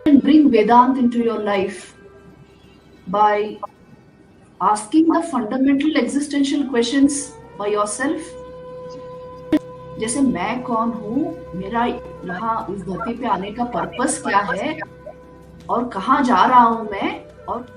And bring Vedanta into your life by asking the fundamental existential questions by yourself. जैसे मैं कौन हूँ, मेरा यहाँ इस धरती पे आने का पर्पस क्या है, और कहाँ जा रहा हूँ मैं, और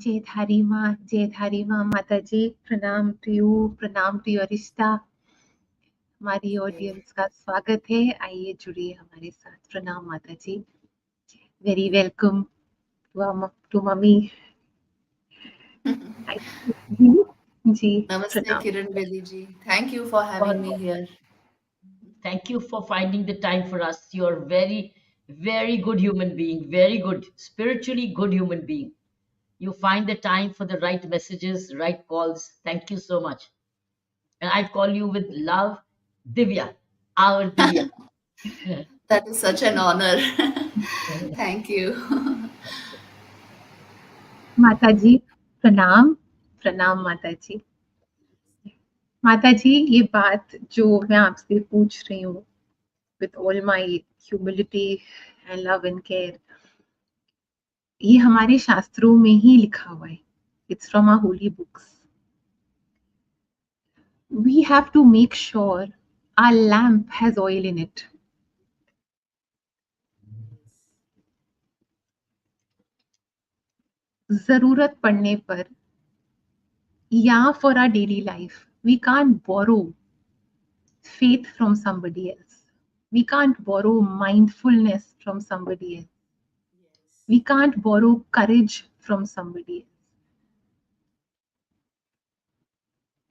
जयधारी माँ माता जी, प्रणाम टू यू, प्रणाम टू योर रिश्ता। हमारी ऑडियंस का स्वागत है, आइए जुड़िए हमारे साथ। प्रणाम माता जी, very welcome to mummy ji. नमस्ते Kiran Bedi ji, thank you for having me here. Thank you for finding the time for us. You're very, very good human being, very good, spiritually good human being. You find the time for the right messages, right calls. Thank you so much. And I call you with love, Divya, our Divya. That is such an honor. Thank you. माता जी प्रणाम, प्रणाम माता जी। माता जी, ये बात जो मैं आपसे पूछ रही हूँ, with all my humility and love and care, ये हमारे शास्त्रों में ही लिखा हुआ है। It's from our holy books. We have to make sure our lamp has oil in it. जरूरत पड़ने पर या for our daily life, we can't borrow faith from somebody else. We can't borrow mindfulness from somebody else. We can't borrow courage from somebody else.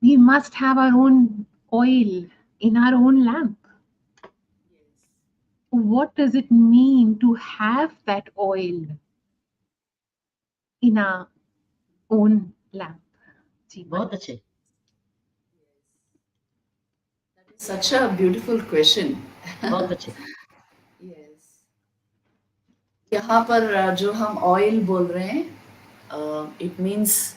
We must have our own oil in our own lamp. What does it mean to have that oil in our own lamp? बहुत अच्छे. That is such a beautiful question. बहुत अच्छे. Yes. यहाँ पर जो हम oil बोल रहे हैं, it means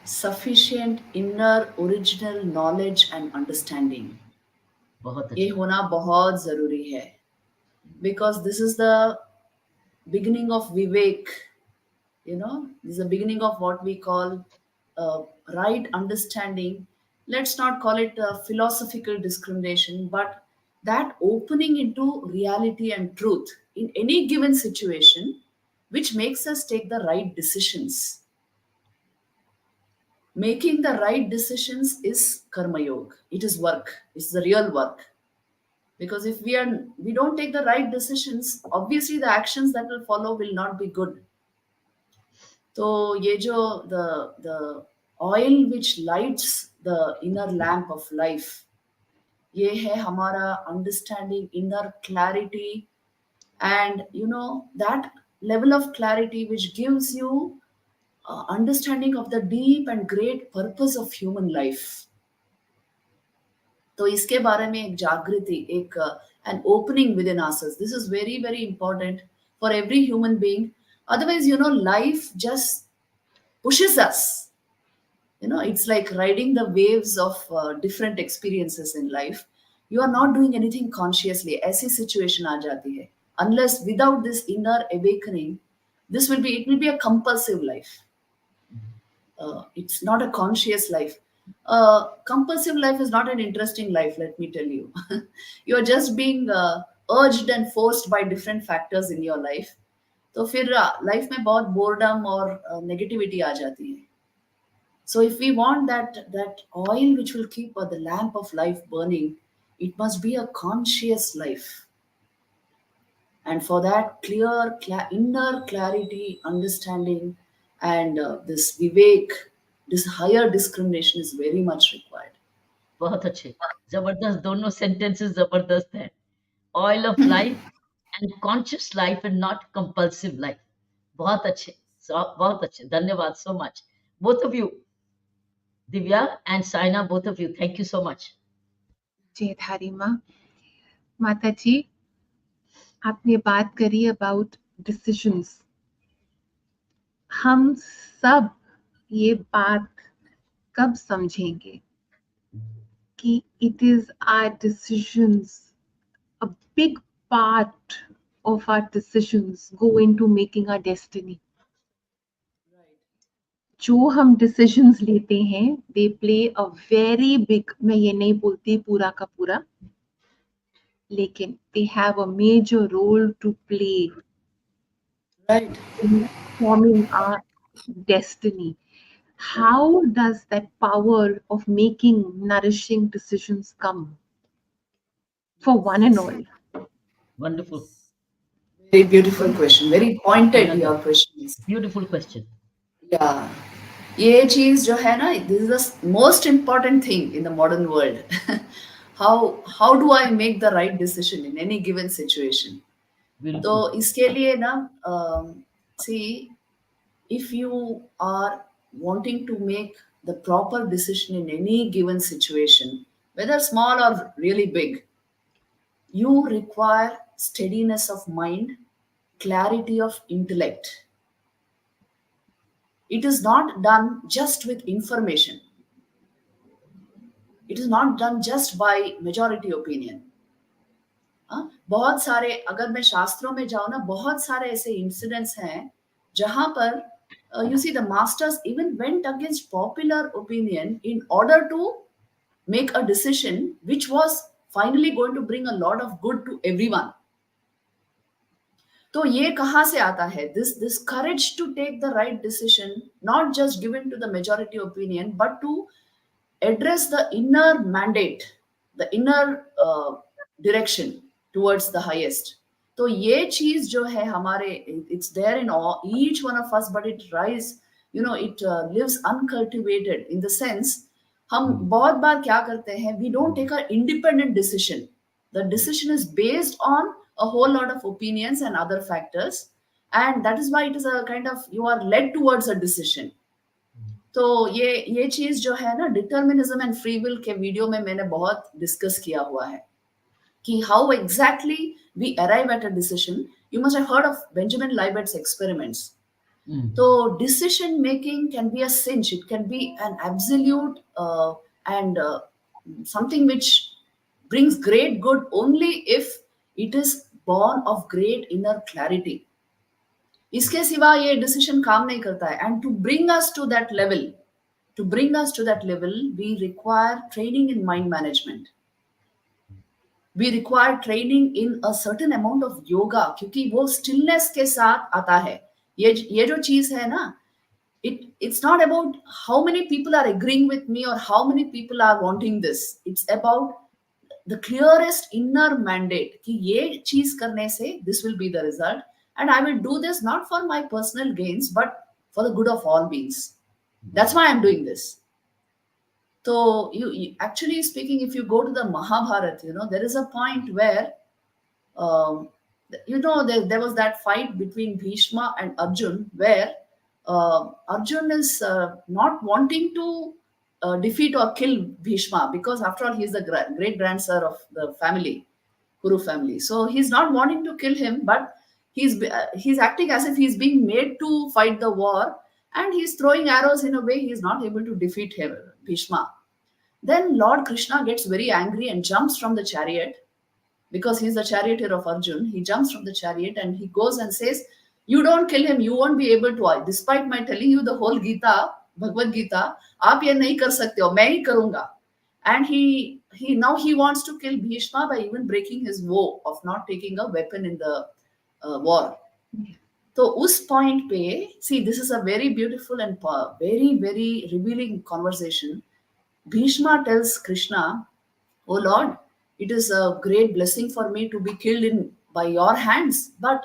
sufficient inner original knowledge and understanding. बहुत ये अच्छे. होना बहुत जरूरी है, because this is the beginning of vivek. This is the beginning of what we call right understanding. Let's not call it a philosophical discrimination, but that opening into reality and truth in any given situation, which makes us take the right decisions. Making the right decisions is karma yoga. It is work. It's the real work. Because if we don't take the right decisions, obviously the actions that will follow will not be good. So ये जो the oil which lights the inner lamp of life, ये है हमारा understanding, inner clarity, and that level of clarity which gives you understanding of the deep and great purpose of human life. तो इसके बारे में एक जागृति, एक an opening within ourselves. This is very, very important for every human being. Otherwise, life just pushes us. It's like riding the waves of different experiences in life. You are not doing anything consciously. ऐसी situation आ जाती है. Unless without this inner awakening, it will be a compulsive life. It's not a conscious life. Compulsive life is not an interesting life, let me tell you. You're just being urged and forced by different factors in your life. तो फिर life में बहुत boredom और negativity आ जाती है. So if we want that oil which will keep the lamp of life burning, it must be a conscious life. And for that inner clarity, understanding, and this vivek, this higher discrimination is very much required. बहुत अच्छे, जबरदस्त, दोनों sentences जबरदस्त है. Oil of life and conscious life and not compulsive life. बहुत अच्छे, बहुत अच्छे, धन्यवाद so much. Both of you, Divya and Saina, both of you, thank you so much. जय धारी माँ. माता जी, आपने बात करी अबाउट डिसीजंस. हम सब ये बात कब समझेंगे कि it is our decisions, a big part of our decisions go into making our destiny. जो हम डिसीजंस लेते हैं, they play a very big, मैं ये नहीं बोलती पूरा का पूरा, लेकिन they have a major role to play Right. in forming our destiny. How does that power of making nourishing decisions come for one and all? Wonderful. Very beautiful question. Very pointed your question is. Beautiful question. Yeah. ये चीज जो है ना, this is the most important thing in the modern world. how do I make the right decision in any given situation? बिल्कुल. तो इसके लिए ना, see, if you are wanting to make the proper decision in any given situation, whether small or really big, you require steadiness of mind, clarity of intellect. It is not done just with information. It is not done just by majority opinion. बहुत सारे, अगर मैं शास्त्रों में जाऊं ना, बहुत सारे ऐसे इंसिडेंट्स हैं जहां पर you see the masters even went against popular opinion in order to make a decision which was finally going to bring a lot of good to everyone. तो ये कहाँ से आता है? This courage to take the right decision, not just given to the majority opinion, but to address the inner mandate, the inner direction towards the highest. तो ये चीज जो है हमारे, it's there in each one of us, but it lives uncultivated in the sense, हम बहुत बार क्या करते हैं, we don't take an independent decision. The decision is based on a whole lot of opinions and other factors, and that is why it is a kind of, you are led towards a decision. तो ये चीज जो है ना, determinism and free will के video में मैंने बहुत डिस्कस किया हुआ है कि how exactly we arrive at a decision. You must have heard of Benjamin Libet's experiments. तो decision making can be a cinch, it can be an absolute and something which brings great good only if it is born of great inner clarity. इसके सिवा ये decision काम नहीं करता है. And to bring us to that level, we require training in mind management. We require training in a certain amount of yoga, क्योंकि वो stillness के साथ आता है. ये जो चीज है ना, it's not about how many people are agreeing with me or how many people are wanting this. It's about the clearest inner mandate कि ये चीज करने से this will be the result, and I will do this not for my personal gains but for the good of all beings. That's why I'm doing this. So actually speaking, if you go to the Mahabharata, there is a point where um, there was that fight between Bhishma and Arjun, where Arjun is not wanting to defeat or kill Bhishma, because after all, he's the great grandson of the family, Kuru family. So he's not wanting to kill him, but he's acting as if he's being made to fight the war, and he's throwing arrows in a way he's not able to defeat him, Bhishma. Then Lord Krishna gets very angry and jumps from the chariot, because he's the charioteer of Arjun. He jumps from the chariot and he goes and says, "You don't kill him, you won't be able to. Despite my telling you the whole Gita, Bhagavad Gita, आप ये नहीं कर सकते हो, मैं ही करूँगा." And he now he wants to kill Bhishma by even breaking his vow of not taking a weapon in the war. So उस point पे, see, this is a very beautiful and very very revealing conversation. Bhishma tells Krishna, "Oh Lord, it is a great blessing for me to be killed in by your hands. But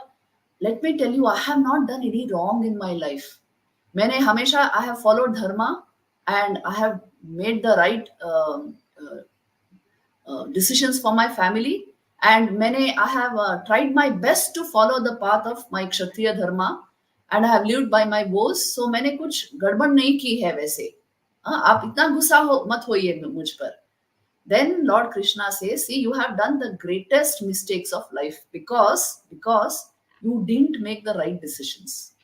let me tell you, I have not done any wrong in my life. मैंने हमेशा I have followed dharma and I have made the right decisions for my family. And I have tried my best to follow the path of my Kshatriya dharma, and I have lived by my vows. So मैंने कुछ गड़बड़ नहीं की है वैसे. आप इतना गुस्सा मत होइए मुझ पर." Then Lord Krishna says, "See, you have done the greatest mistakes of life because you didn't make the right decisions.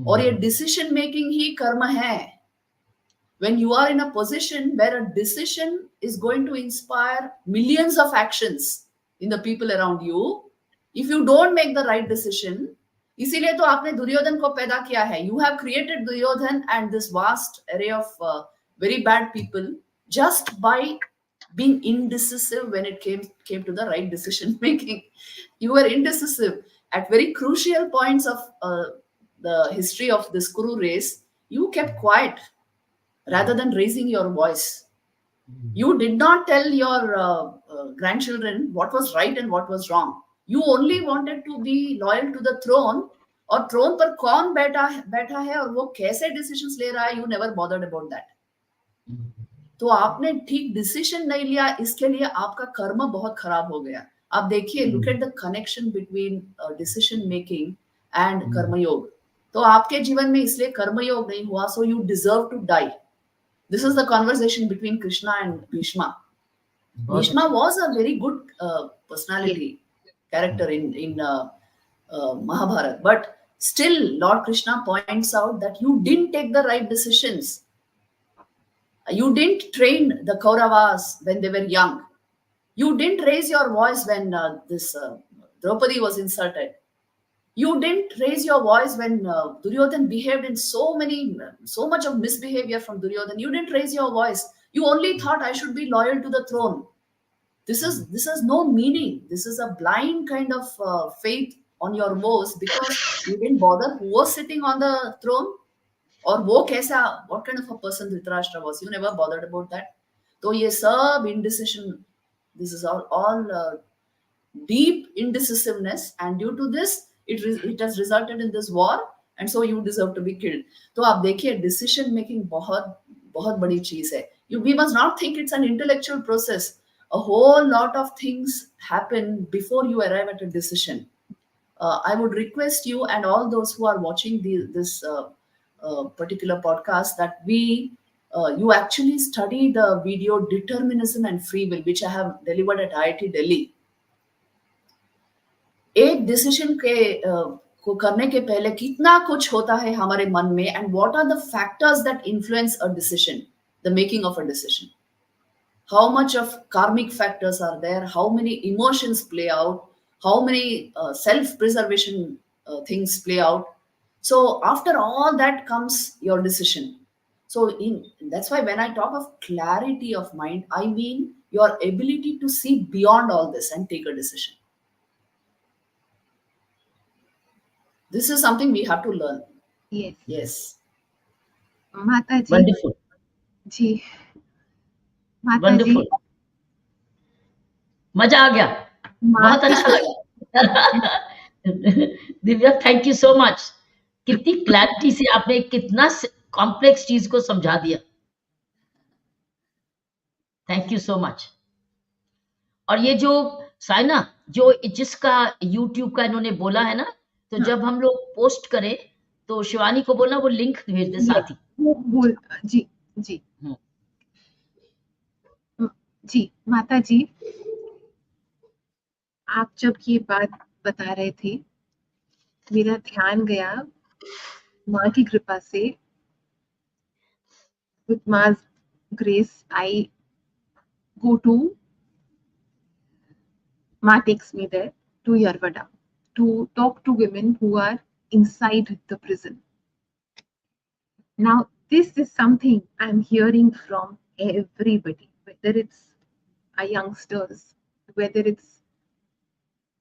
और ये decision making ही कर्म है. When you are in a position where a decision is going to inspire millions of actions in the people around you, if you don't make the right decision, इसीलिए तो आपने दुर्योधन को पैदा किया है. You have created Duryodhan and this vast array of very bad people just by being indecisive when it came to the right decision making. You were indecisive at very crucial points of the history of this Kuru race. You kept quiet rather than raising your voice. You did not tell your grandchildren what was right and what was wrong. You only wanted to be loyal to the throne, और throne पर कौन बैठा है और वो कैसे decisions ले रहा है, you never bothered about that. तो आपने ठीक डिसीजन नहीं लिया, इसके लिए आपका कर्म बहुत खराब हो गया. आप देखिए, look at the connection between decision making and karmayoga. तो आपके जीवन में इसलिए कर्मयोग नहीं हुआ, so you deserve to die. This is the conversation between Krishna and Bhishma. Bhishma was a very good personality character in Mahabharata, but still Lord Krishna points out that you didn't take the right decisions. You didn't train the Kauravas when they were young. You didn't raise your voice when this Draupadi was insulted. You didn't raise your voice when Duryodhan behaved in so much of misbehavior from Duryodhan. You didn't raise your voice. You only thought, "I should be loyal to the throne." This has no meaning. This is a blind kind of faith on your vows, because you didn't bother who was sitting on the throne और वो कैसा, what kind of a person Dhritarashtra was. You never bothered about that. तो ये सब indecision, this is all deep indecisiveness, and due to this it has resulted in this war, and so you deserve to be killed. तो आप देखिए, decision making बहुत बहुत बड़ी चीज है. We must not think it's an intellectual process. A whole lot of things happen before you arrive at a decision. I would request you and all those who are watching this particular podcast that you actually study the video Determinism and Free Will, which I have delivered at IIT Delhi. एक decision को करने के पहले कितना कुछ होता है हमारे मन में, and what are the factors that influence a decision, the making of a decision. How much of karmic factors are there, how many emotions play out, how many self-preservation things play out. So after all that comes your decision. So that's why when I talk of clarity of mind, I mean your ability to see beyond all this and take a decision. This is something we have to learn. Yes. Yes. माता जी, wonderful, जी, माता जी, wonderful, मजा आ गया, बहुत माता अच्छा लगा। Divya, thank you so much. कितनी clarity से आपने कितना कॉम्प्लेक्स चीज को समझा दिया। Thank you so much. और ये जो साइना, जो जिसका यूट्यूब का इन्होंने बोला है ना, तो हाँ, जब हम लोग पोस्ट करें तो शिवानी को बोलना वो लिंक भेज दे ये साथ ही। वो बोल जी, जी, हम्म, जी, माता जी, आप जब ये बात बता रहे थे, मेरा ध्यान गया माँ की कृपा से, with Ma's grace, I go to, Ma takes me there to Yarvada to talk to women who are inside the prison. Now, this is something I'm hearing from everybody, whether it's our youngsters, whether it's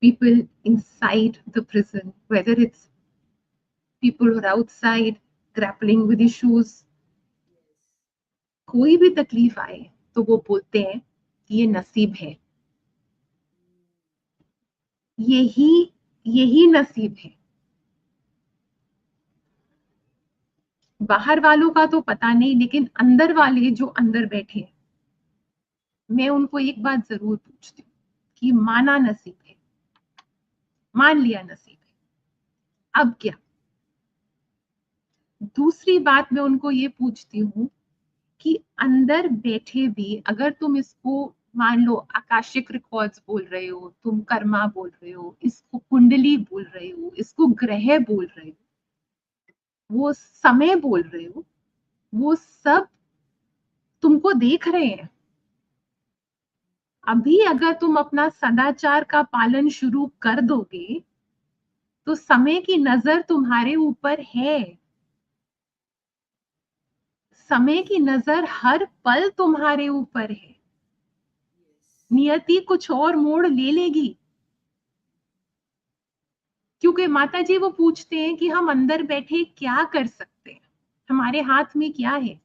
people inside the prison, whether it's people who are outside grappling with issues. कोई भी तकलीफ आए तो वो बोलते हैं कि ये नसीब है, यही यही नसीब है। बाहर वालों का तो पता नहीं, लेकिन अंदर वाले जो अंदर बैठे, मैं उनको एक बात जरूर पूछती हूँ कि माना नसीब है, मान लिया नसीब है, अब क्या? दूसरी बात मैं उनको ये पूछती हूँ कि अंदर बैठे भी अगर तुम इसको मान लो, आकाशिक रिकॉर्ड्स बोल रहे हो, तुम कर्मा बोल रहे हो, इसको कुंडली बोल रहे हो, इसको ग्रह बोल रहे हो, वो समय बोल रहे हो, वो सब तुमको देख रहे हैं। अभी अगर तुम अपना सदाचार का पालन शुरू कर दोगे तो समय की नजर तुम्हारे ऊपर है। समय की नजर हर पल तुम्हारे ऊपर है। नियति कुछ और मोड़ ले लेगी, क्योंकि माता जी वो पूछते हैं कि हम अंदर बैठे क्या कर सकते हैं, हमारे हाथ में क्या है।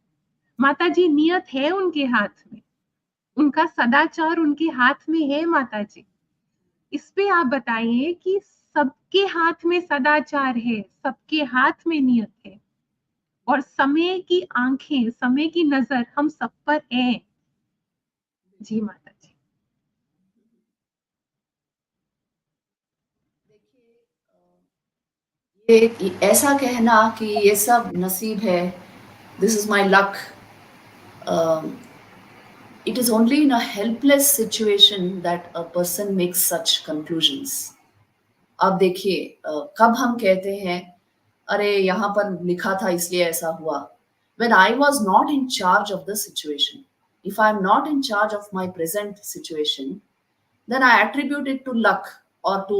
माता जी, नियत है उनके हाथ में, उनका सदाचार उनके हाथ में है। माता जी, इस पे आप बताइए कि सबके हाथ में सदाचार है, सबके हाथ में नियत है, और समय की आंखें, समय की नजर हम सब पर है। जी माता जी। ये ऐसा कहना कि ये सब नसीब है, this is my luck, it is only in a helpless situation that a person makes such conclusions. अब देखिए, कब हम कहते हैं अरे यहाँ पर लिखा था इसलिए ऐसा हुआ, when I was not in charge of the situation. If I am not in charge of my present situation, then I attribute it to luck or to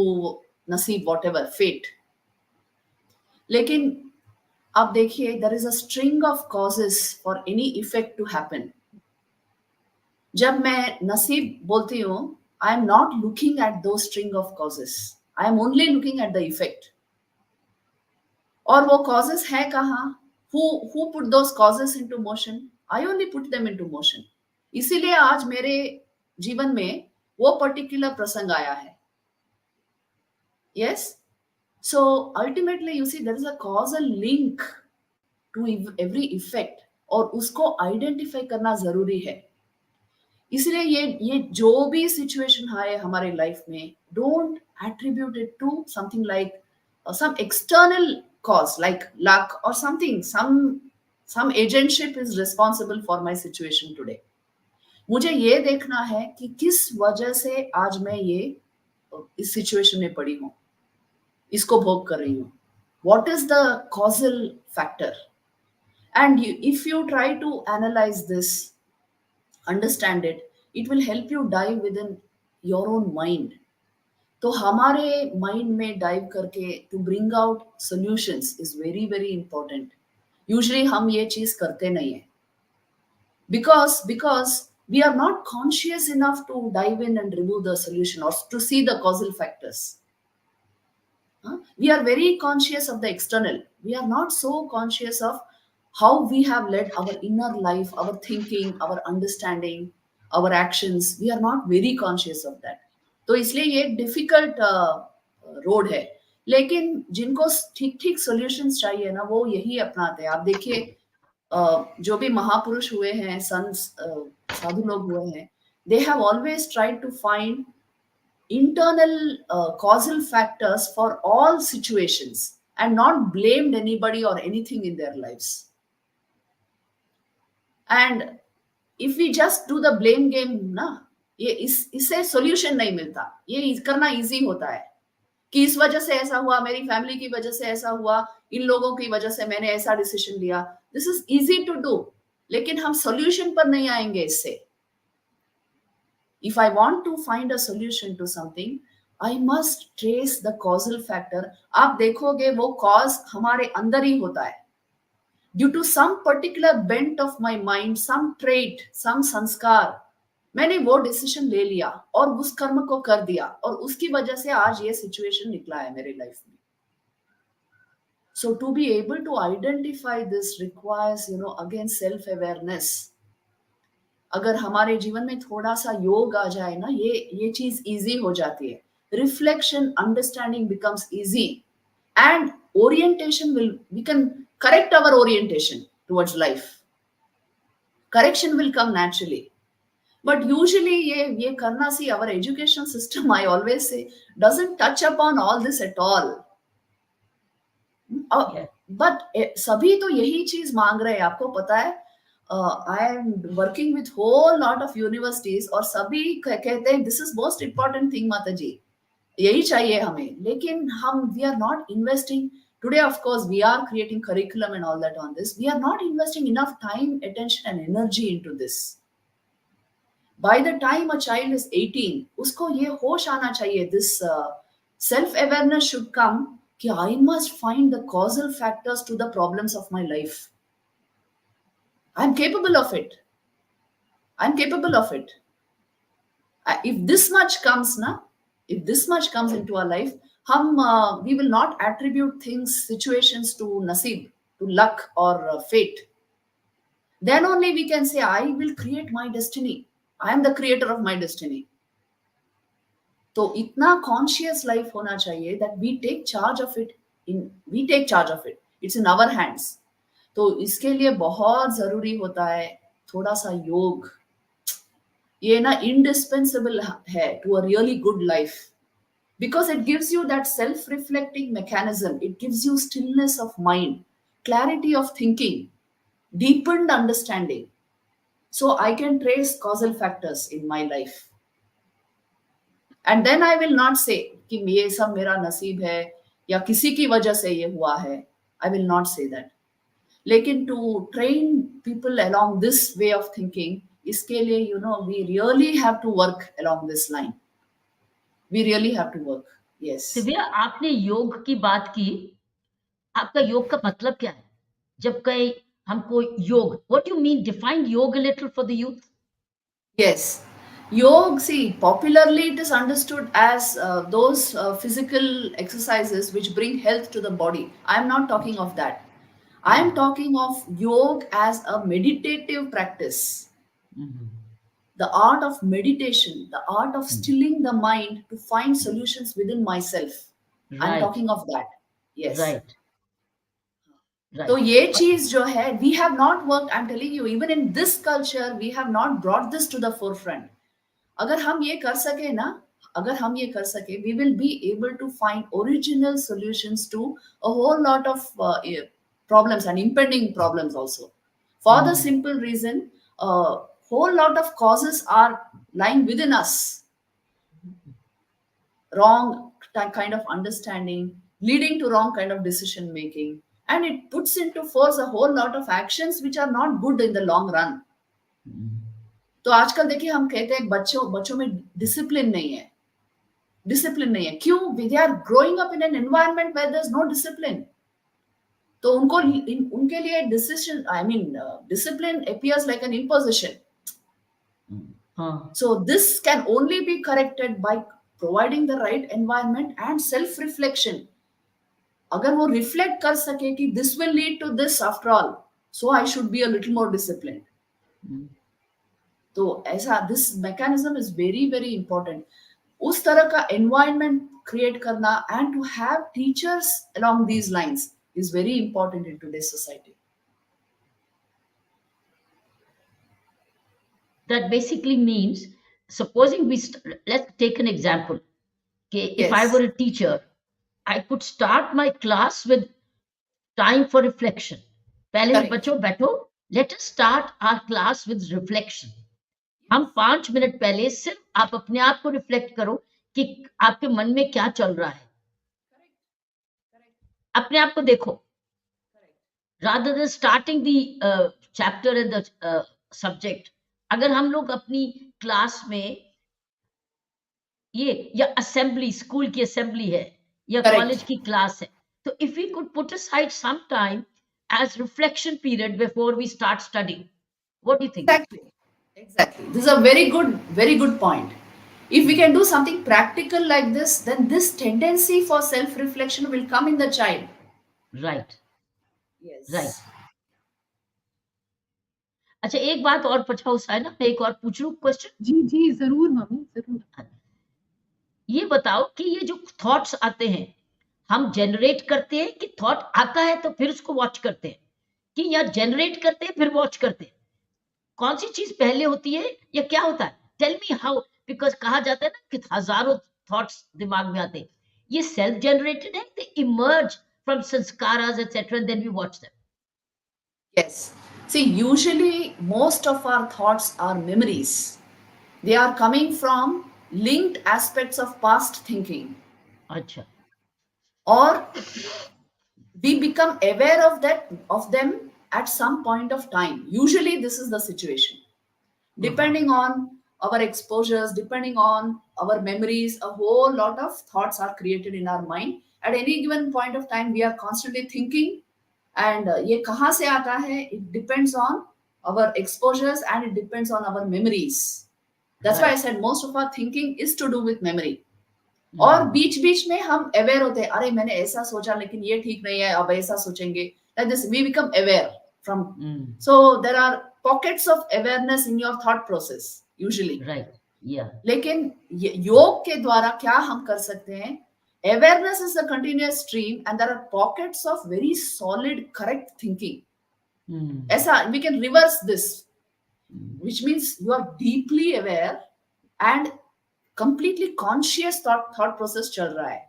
naseeb, whatever, fate. लेकिन अब देखिए, there is a string of causes for any effect to happen. जब मैं नसीब बोलती हूँ, I am not looking at those string of causes, I am only looking at the effect. और वो कॉजेस है कहाँ? Who put those causes into motion? I only put them into motion. इसीलिए आज मेरे जीवन में वो पर्टिकुलर प्रसंग आया है। Yes, so ultimately you see there is a causal link to every effect, और उसको आइडेंटिफाई करना जरूरी है। इसलिए ये जो भी सिचुएशन आए हमारे लाइफ में, don't attribute it to something like some external cause like luck or something, some agentship is responsible for my situation today. मुझे ये देखना है कि किस वजह से आज मैं ये इस सिचुएशन में पड़ी हूँ, इसको भोग कर रही हूँ। what is the causal factor? And if you try to analyze this, understand it, it will help you dive within your own mind. तो हमारे माइंड में डाइव करके to bring out solutions is very very important. Usually हम ये चीज करते नहीं है, because we are not conscious enough to dive in and remove the solution और to see the causal factors. We are very conscious of the external. We are not so conscious of how we have led our inner life, our thinking, our understanding, our actions. We are not very conscious of that. तो इसलिए ये एक difficult road है. लेकिन जिनको ठीक ठीक solutions चाहिए ना, वो यही अपनाते हैं. आप देखिए, जो भी महापुरुष हुए हैं, संत, साधु लोग हुए हैं, they have always tried to find internal causal factors for all situations and not blamed anybody or anything in their lives. And if we just do the blame game ना, ये इससे सॉल्यूशन नहीं मिलता. ये करना इजी होता है कि इस वजह से ऐसा हुआ, मेरी फैमिली की वजह से ऐसा हुआ, इन लोगों की वजह से मैंने ऐसा डिसीजन लिया. This is easy to do, लेकिन हम सॉल्यूशन पर नहीं आएंगे इससे. If I want to find a solution to something, I must trace the causal factor. आप देखोगे वो cause हमारे अंदर ही होता है. Due to some particular bent of my mind, some trait, some संस्कार, मैंने वो डिसीजन ले लिया और उस कर्म को कर दिया, और उसकी वजह से आज ये सिचुएशन निकला है मेरे लाइफ में. So to be able to identify this requires, again self awareness. अगर हमारे जीवन में थोड़ा सा योग आ जाए ना, ये चीज इजी हो जाती है. Reflection, understanding becomes easy, and orientation will, we can correct our orientation towards life. Correction will come naturally. But usually ये करना, see our education system, I always say, doesn't touch upon all this at all. But सभी तो यही चीज मांग रहे हैं, आपको पता है. I am working with whole lot of universities, और सभी कहते हैं this is most important thing Mata ji, यही चाहिए हमें. लेकिन हम, we are not investing. Today, of course, we are creating curriculum and all that on this. We are not investing enough time, attention, and energy into this. By the time a child is 18, उसको ये होश आना चाहिए. This self-awareness should come कि I must find the causal factors to the problems of my life. I'm capable of it. I'm capable of it. If this much comes, na, if this much comes into our life, we will not attribute things, situations to naseeb, to luck or fate. Then only we can say, I will create my destiny. I am the creator of my destiny. तो इतना conscious life होना चाहिए that we take charge of it. We take charge of it. It's in our hands. तो इसके लिए बहुत जरूरी होता है थोड़ा सा योग. ये ना indispensable है to a really good life. Because it gives you that self-reflecting mechanism. It gives you stillness of mind, clarity of thinking, deepened understanding. So I can trace causal factors in my life. And then I will not say कि ये सब मेरा नसीब है या किसी की वजह से ये हुआ है. I will not say that. लेकिन to train people along this way of thinking, इसके लिए, we really have to work along this line. We really have to work. Yes. Divya, आपने योग की बात की. आपका योग का मतलब क्या है? जब कहीं हमको योग, what do you mean? Define योग a little for the youth. Yes. Yoga, see, popularly it is understood as those physical exercises which bring health to the body. I am not talking of that. I am talking of yoga as a meditative practice. Mm-hmm. The art of meditation, the art of stilling the mind to find solutions within myself. I'm Right. talking of that. Yes. Right. Right. तो ये चीज जो है, we have not worked, I'm telling you, even in this culture, we have not brought this to the forefront. अगर हम ये कर सके ना, we will be able to find original solutions to a whole lot of problems and impending problems also. For the simple reason, whole lot of causes are lying within us. Wrong kind of understanding, leading to wrong kind of decision making, and it puts into force a whole lot of actions which are not good in the long run. तो आजकल देखिए, हम कहते हैं बच्चों में discipline नहीं है. क्यों? They are growing up in an environment where there is no discipline. तो उनके लिए discipline appears like an imposition. So this can only be corrected by providing the right environment and self reflection. अगर वो reflect कर सके कि this will lead to this after all, so I should be a little more discipline. तो ऐसा this mechanism is very very important. उस तरह का एनवायरनमेंट क्रिएट करना and to have teachers along these lines is very important in today's society. That basically means, supposing let's take an example. Okay, if I Yes. were a teacher, I could start my class with time for reflection. पहले ही Correct. बच्चों बैठो, let us start our class with reflection. हम 5 minute पहले सिर्फ आप अपने आप को रिफ्लेक्ट करो कि आपके मन में क्या चल रहा है. अपने आप को देखो. Rather than starting the chapter and the subject, अगर हम लोग अपनी क्लास में ये या असेंबली, स्कूल की असेंबली है या Correct. कॉलेज की क्लास है, तो if we could put aside some time as reflection period before we start studying, what do you think? Exactly. This is a very good point. If we can do something practical like this, then this tendency for self reflection will come in the child. Right. Yes. Right. अच्छा, एक बात और पूछा है ना, मैं एक और पूछ लूं क्वेश्चन. जी जी जरूर मम्मी जरूर. ये बताओ कि ये जो थॉट्स आते हैं, हम जनरेट करते हैं कि थॉट आता है तो फिर उसको वॉच करते हैं, कि या जनरेट करते हैं फिर वॉच करते हैं? कौन सी चीज पहले होती है या क्या होता है? Tell me how. बिकॉज कहा जाता है ना कि हजारों थॉट्स दिमाग में आते हैं. ये सेल्फ जनरेटेड है, they emerge from samskaras et cetera and then we watch them? Yes. See, usually most of our thoughts are memories. They are coming from linked aspects of past thinking. अच्छा. Or we become aware of them at some point of time. Usually this is the situation. Depending on our exposures, depending on our memories, a whole lot of thoughts are created in our mind. At any given point of time, we are constantly thinking. And ये कहाँ से आता है? It depends on our exposures and it depends on our memories. That's why I said most of our thinking is to do with memory. और बीच बीच में हम aware होते हैं, अरे मैंने ऐसा सोचा लेकिन ये ठीक नहीं है, अब ऐसा सोचेंगे. Like this, we become aware from. So there are pockets of awareness in your thought process usually. Right. Yeah. लेकिन योग के द्वारा क्या हम कर सकते हैं? Awareness is a continuous stream and there are pockets of very solid correct thinking. ऐसा we can reverse this, which means you are deeply aware and completely conscious thought process चल रहा है.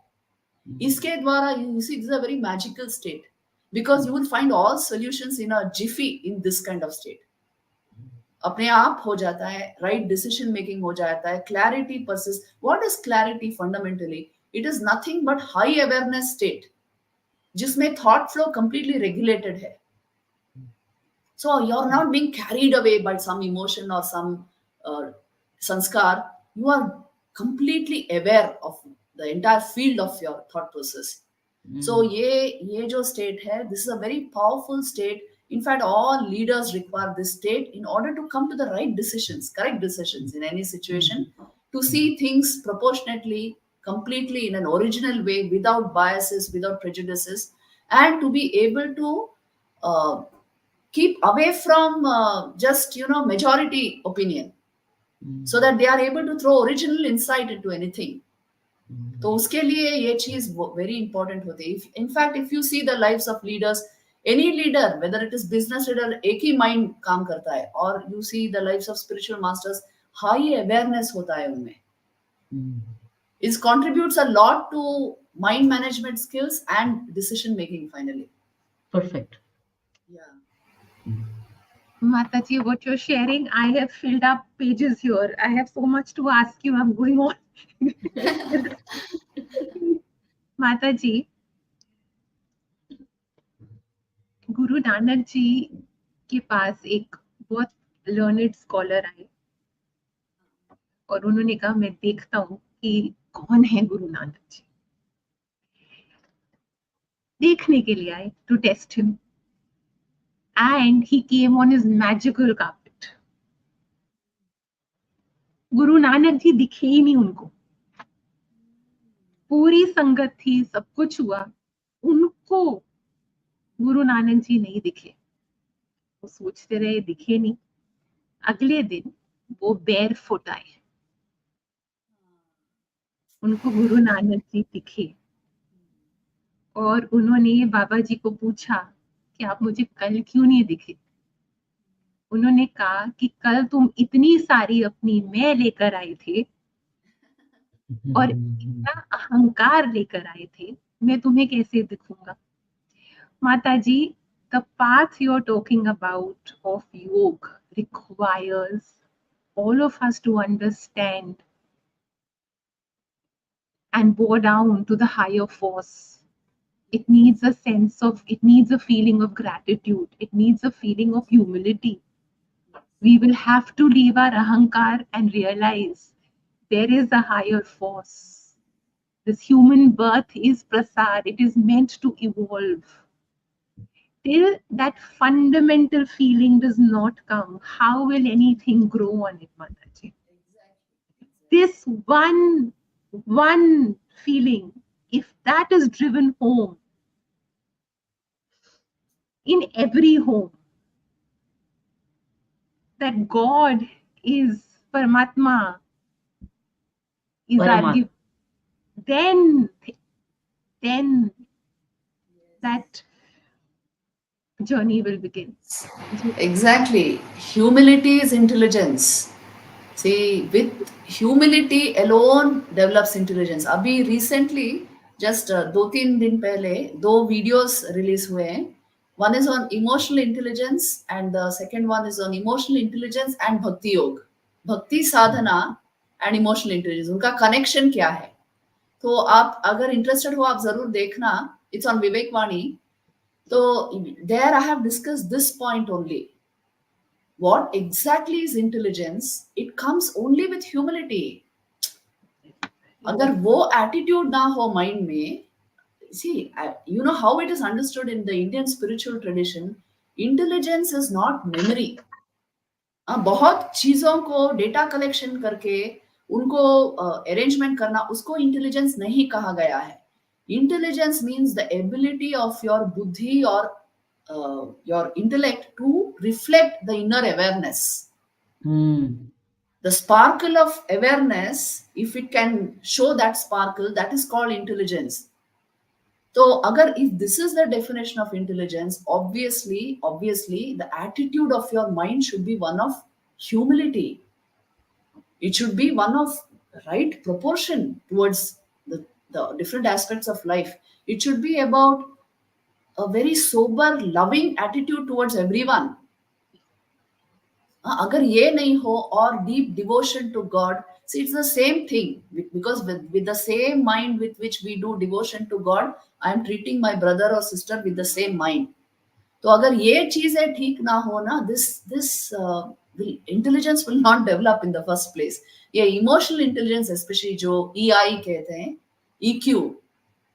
इसके द्वारा you see this is a very magical state because you will find all solutions in a jiffy in this kind of state. अपने आप हो जाता है, right decision making हो जाता है, clarity persists. What is clarity fundamentally? It is nothing but high awareness state जिसमें thought flow completely regulated है. So you're not being carried away by some emotion or some sanskar. You are completely aware of the entire field of your thought process. So ये जो state है, this is a very powerful state. In fact, all leaders require this state in order to come to the right decisions, correct decisions in any situation, to see things proportionately, completely in an original way, without biases, without prejudices, and to be able to keep away from just majority opinion, so that they are able to throw original insight into anything. तो उसके लिए ये चीज very important होती है. In fact, if you see the lives of leaders, any leader, whether it is business leader, एक ही mind काम करता है. Or you see the lives of spiritual masters, high awareness होता है उनमें. It contributes a lot to mind management skills and decision making finally. Perfect. Yeah. Mataji, what you're sharing, I have filled up pages here. I have so much to ask you. I'm going on. Mataji, Guru Nanak ji के पास एक बहुत learned scholar आए और उन्होंने कहा मैं देखता हूँ कि कौन है गुरु नानक जी. देखने के लिए आए, to test him. And he came on his magical carpet. Guru Nanak ji दिखे ही नहीं उनको. पूरी संगत थी, सब कुछ हुआ, को गुरु नानक जी नहीं दिखे। वो सोचते रहे, दिखे नहीं। अगले दिन वो बेयर फुट आए, उनको गुरु नानक जी दिखे और उन्होंने बाबा जी को पूछा कि आप मुझे कल क्यों नहीं दिखे। उन्होंने कहा कि कल तुम इतनी सारी अपनी मैं लेकर आए थे और इतना अहंकार लेकर आए थे, मैं तुम्हें कैसे दिखूंगा। माता जी, the path you're talking about of yoga requires all of us to understand and bow down to the higher force. It needs a sense of, it needs a feeling of gratitude. It needs a feeling of humility. We will have to leave our ahankar and realize there is a higher force. This human birth is prasad. It is meant to evolve. Till that fundamental feeling does not come, how will anything grow on it, Mataji? This one feeling, if that is driven home in every home, that God is Paramatma, is our Paramatma. gift, then that journey will begin. Exactly. Humility is intelligence. See, with humility alone develops intelligence. अभी recently, just 2-3 दिन पहले 2 videos release हुए हैं. One is on emotional intelligence and the second one is on emotional intelligence and bhakti yoga. भक्ति साधना and emotional intelligence, उनका connection क्या है? तो आप अगर इंटरेस्टेड हो आप जरूर देखना. It's on Vivek Vani. So there I have discussed this point only. What exactly is intelligence? It comes only with humility. अगर वो attitude ना हो mind में, see, you know how it is understood in the Indian spiritual tradition, intelligence is not memory. बहुत चीजों को data collection करके उनको अरेंजमेंट करना, उसको इंटेलिजेंस नहीं कहा गया है. Intelligence means the ability of your buddhi और your intellect to reflect the inner awareness. The sparkle of awareness, if it can show that sparkle, that is called intelligence. So agar if this is the definition of intelligence, obviously the attitude of your mind should be one of humility. It should be one of right proportion towards the different aspects of life. It should be about a very sober loving attitude towards everyone. अगर ये नहीं हो और deep devotion to God, see, it's the same thing, because with the same mind with which we do devotion to God, I am treating my brother or sister with the same mind. तो अगर ये चीजें ठीक ना हो ना, this intelligence will not develop in the first place. ये emotional intelligence especially जो EI कहते हैं, EQ,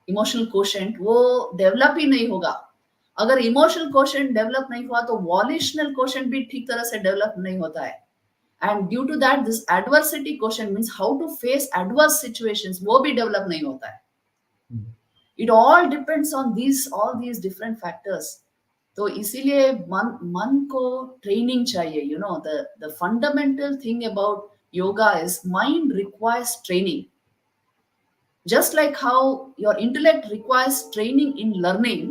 emotional quotient, वो develop ही नहीं होगा. अगर इमोशनल क्वोशेंट डेवलप नहीं हुआ तो वॉल्यूशनल क्वोशेंट भी ठीक तरह से डेवलप नहीं होता है. And due to that this adversity quotient means how to face adverse situations, वो भी डेवलप नहीं होता है. It all depends on all these different factors. तो इसीलिए मन को ट्रेनिंग चाहिए. You know the fundamental thing about yoga is mind requires training. Just like how your intellect requires training in learning,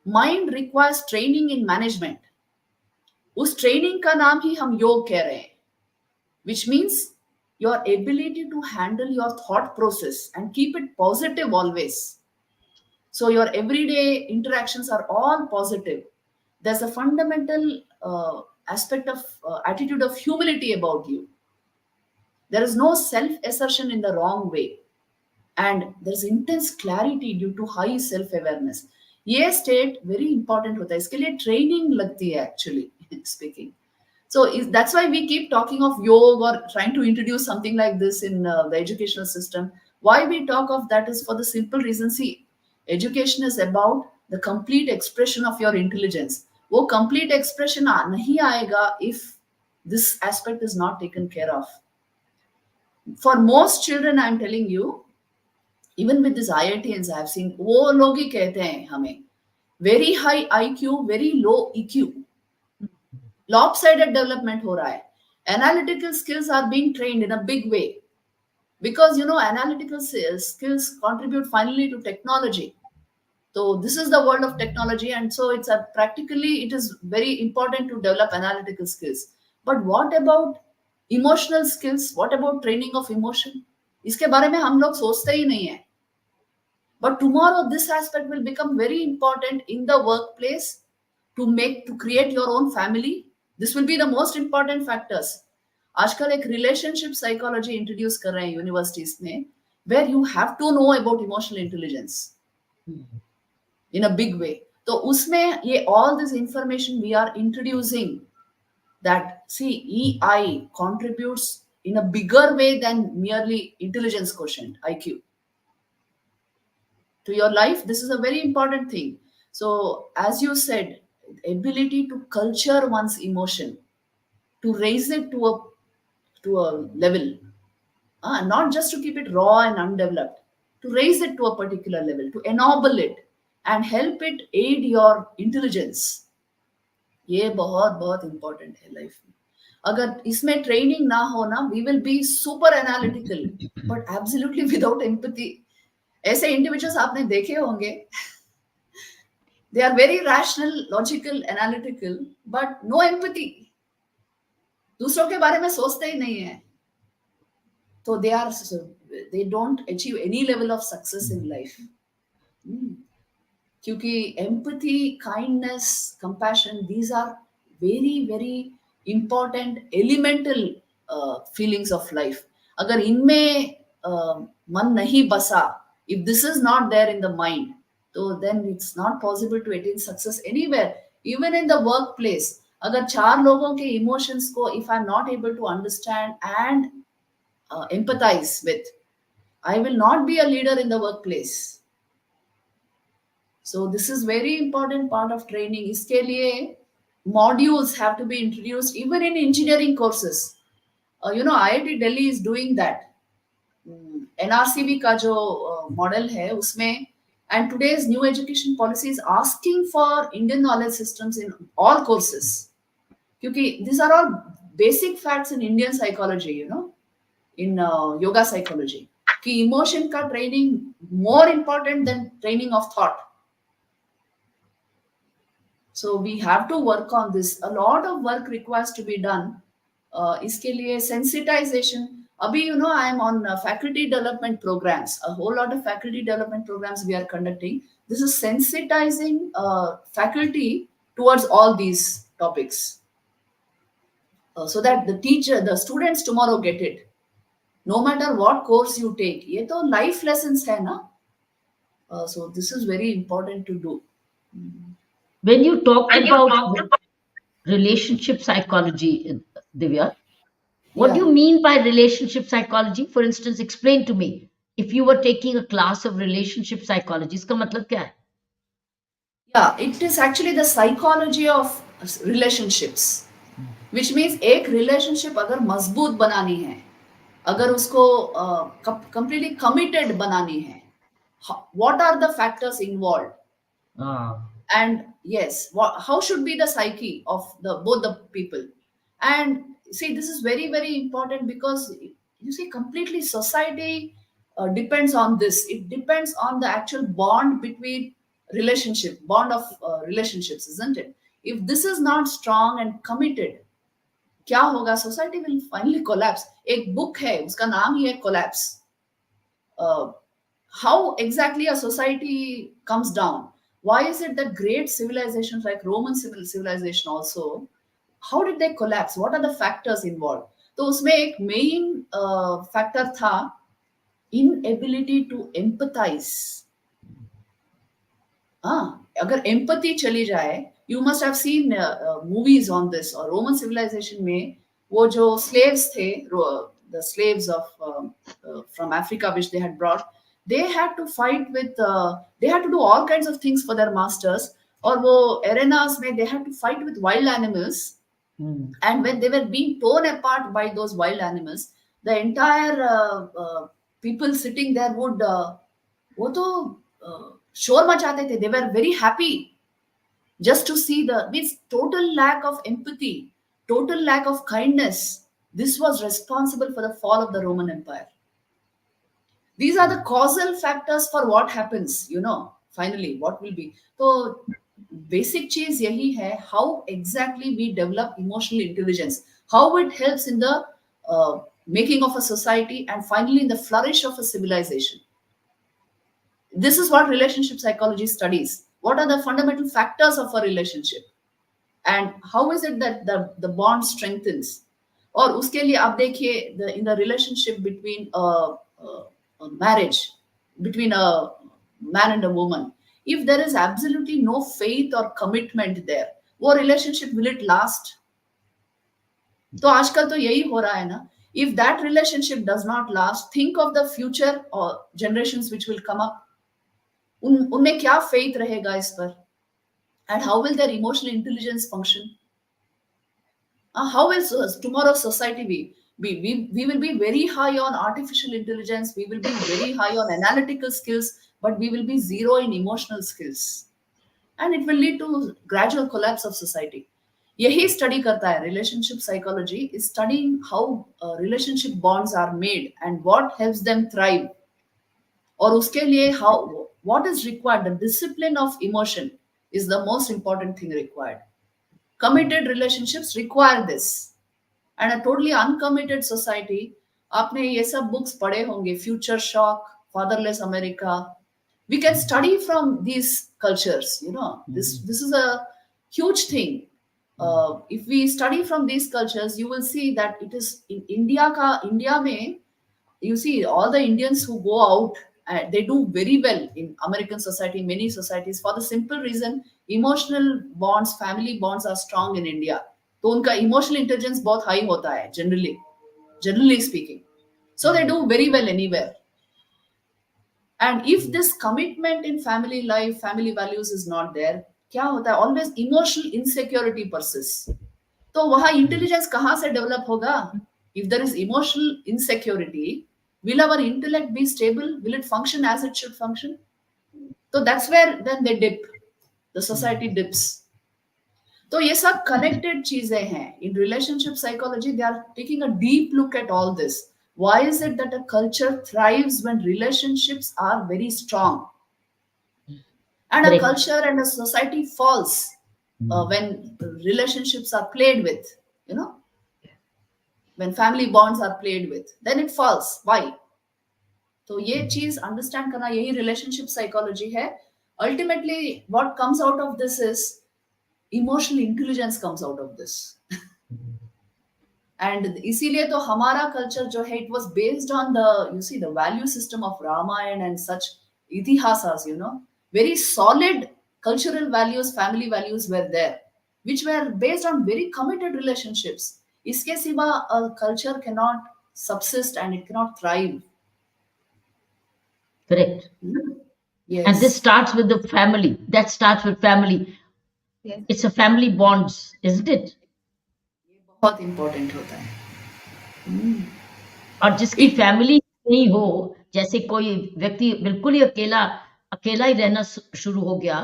mind requires training in management. उस training का नाम ही हम योग कह रहे हैं, which means your ability to handle your thought process and keep it positive always. So your everyday interactions are all positive. There's a fundamental aspect of attitude of humility about you. There is no self-assertion in the wrong way. And there's intense clarity due to high self awareness. ये state very important होता है. इसके लिए training लगती है actually speaking. So that's why we keep talking of yoga or trying to introduce something like this in the educational system. Why we talk of that is for the simple reason, see, education is about the complete expression of your intelligence. वो complete expression नहीं आएगा if this aspect is not taken care of. For most children, I'm telling you, even with this IITs, I have seen, वो लोग ही कहते हैं हमें very high IQ, very low EQ. Lopsided development हो रहा है. Analytical skills are being trained in a big way because analytical skills contribute finally to technology. So this is the world of technology, and so it's a practically it is very important to develop analytical skills. But what about emotional skills? What about training of emotion? इसके बारे में हम लोग सोचते ही नहीं है. But tomorrow, this aspect will become very important in the workplace to create your own family. This will be the most important factors. आजकल एक relationship psychology introduce कर रहे हैं universities में, where you have to know about emotional intelligence in a big way. तो उसमें ये all this information we are introducing, that see EI contributes in a bigger way than merely intelligence quotient IQ to your life. This is a very important thing. So as you said, ability to culture one's emotion, to raise it to a level, not just to keep it raw and undeveloped, to raise it to a particular level, to ennoble it and help it aid your intelligence. ये बहुत बहुत important है life में. अगर इसमें training ना हो ना, we will be super analytical but absolutely without empathy. ऐसे इंडिविजुअल्स आपने देखे होंगे, they are very rational, logical, analytical, but no empathy. दूसरों के बारे में सोचते ही नहीं है. तो they don't achieve any level of success in life. क्योंकि empathy, kindness, compassion, these are very very important elemental feelings of life. अगर इनमें मन नहीं बसा, if this is not there in the mind, so then it's not possible to attain success anywhere, even in the workplace. अगर चार लोगों के emotions को if I'm not able to understand and empathize with, I will not be a leader in the workplace. So this is very important part of training. इसके लिए modules have to be introduced even in engineering courses. IIT Delhi is doing that. NRCB का जो model है उसमें, and today's new education policy is asking for Indian knowledge systems in all courses, क्योंकि these are all basic facts in Indian psychology, in yoga psychology, कि emotion का training more important than training of thought. So we have to work on this. A lot of work requires to be done. इसके लिए sensitization. Abhi, I am on faculty development programs. A whole lot of faculty development programs we are conducting. This is sensitizing faculty towards all these topics, so that the students tomorrow get it. No matter what course you take, ये तो life lessons है ना. So this is very important to do. When you talked about relationship psychology, Divya, what do you mean by relationship psychology? For instance, explain to me. If you were taking a class of relationship psychology, इसका मतलब क्या है? Yeah, it is actually the psychology of relationships, which means एक relationship अगर मजबूत बनानी है, अगर उसको completely committed बनानी है, what are the factors involved? And yes, how should be the psyche of both the people? And see, this is very very important because you see, completely society depends on this. It depends on the actual bond between bond of relationships, isn't it? If this is not strong and committed, क्या होगा? Society will finally collapse. एक book है, उसका नाम ही है Collapse. How exactly a society comes down? Why is it that great civilizations like Roman civilization also, how did they collapse? What are the factors involved? तो उसमें एक main factor था inability to empathize. अगर empathy चली जाए, you must have seen movies on this. और Roman civilization में वो जो slaves थे, the slaves of from Africa which they had brought, they had to fight with they had to do all kinds of things for their masters. और वो arenas में they had to fight with wild animals. And when they were being torn apart by those wild animals, the entire people sitting there would वो तो शोर मचाते थे. They were very happy just to see the means total lack of empathy, total lack of kindness. This was responsible for the fall of the Roman Empire. These are the causal factors for what happens, finally, what will be. So, basic चीज यही है, how exactly we develop emotional intelligence, how it helps in the making of a society, and finally in the flourish of a civilization. This is what relationship psychology studies. What are the fundamental factors of a relationship? And how is it that the bond strengthens? और उसके लिए आप देखिए in the relationship between a marriage, between a man and a woman, if there is absolutely no faith or commitment there, वो relationship will it last? तो आजकल तो यही हो रहा है ना. If that relationship does not last, think of the future or generations which will come up. उनमें क्या faith रहेगा इस पर? And how will their emotional intelligence function? How will tomorrow's society be? We will be very high on artificial intelligence, we will be very high on analytical skills, but we will be zero in emotional skills. And it will lead to gradual collapse of society. यही study करता है relationship psychology, is studying how relationship bonds are made and what helps them thrive. और उसके लिए how what is required, the discipline of emotion is the most important thing required. Committed relationships require this. And a totally uncommitted society, आपने ये सब books पढ़े होंगे, Future Shock, Fatherless America. We can study from these cultures. This is a huge thing. If we study from these cultures, you will see that it is in India में, you see all the Indians who go out, they do very well in American society, many societies, for the simple reason emotional bonds, family bonds are strong in India. तो उनका emotional intelligence बहुत high होता है generally speaking. So they do very well anywhere. And if this commitment in family life, family values is not there, क्या होता है? Always emotional insecurity persists. तो वहां intelligence कहाँ से develop होगा? If there is emotional insecurity, will our intellect be stable? Will it function as it should function? So that's where then they dip. The society dips. तो ये सब connected चीजें हैं. In relationship psychology, they are taking a deep look at all this. Why is it that a culture thrives when relationships are very strong? And a Correct. culture and a society falls when relationships are played with, when family bonds are played with, then it falls. Why? तो ये चीज understand करना, यही relationship psychology है. Ultimately what comes out of this is emotional intelligence comes out of this. And इसीलिए तो हमारा culture जो है, it was based on the value system of Ramayana and such इतिहासास, very solid cultural values, family values were there, which were based on very committed relationships. इसके सिवा a culture cannot subsist and it cannot thrive. Correct. Yes. And this starts with the family. That starts with family. Yes. It's a family bonds, isn't it? बहुत important होता है. और जिसकी family नहीं हो, जैसे कोई व्यक्ति बिल्कुल ही अकेला ही रहना शुरू हो गया,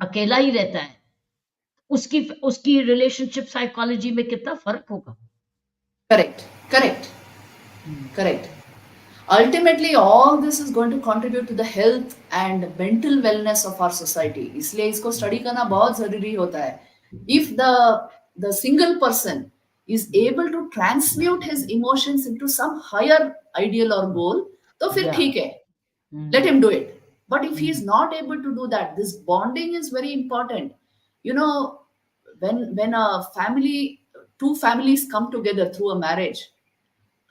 अकेला ही रहता है, उसकी रिलेशनशिप साइकोलॉजी में कितना फर्क होगा. Correct. Ultimately, all this is going to contribute to the health and mental wellness of our society. इसलिए इसको study करना बहुत जरूरी होता है. If the single person is able to transmute his emotions into some higher ideal or goal, तो फिर ठीक है. Let him do it. But if he is not able to do that, this bonding is very important. When two families come together through a marriage,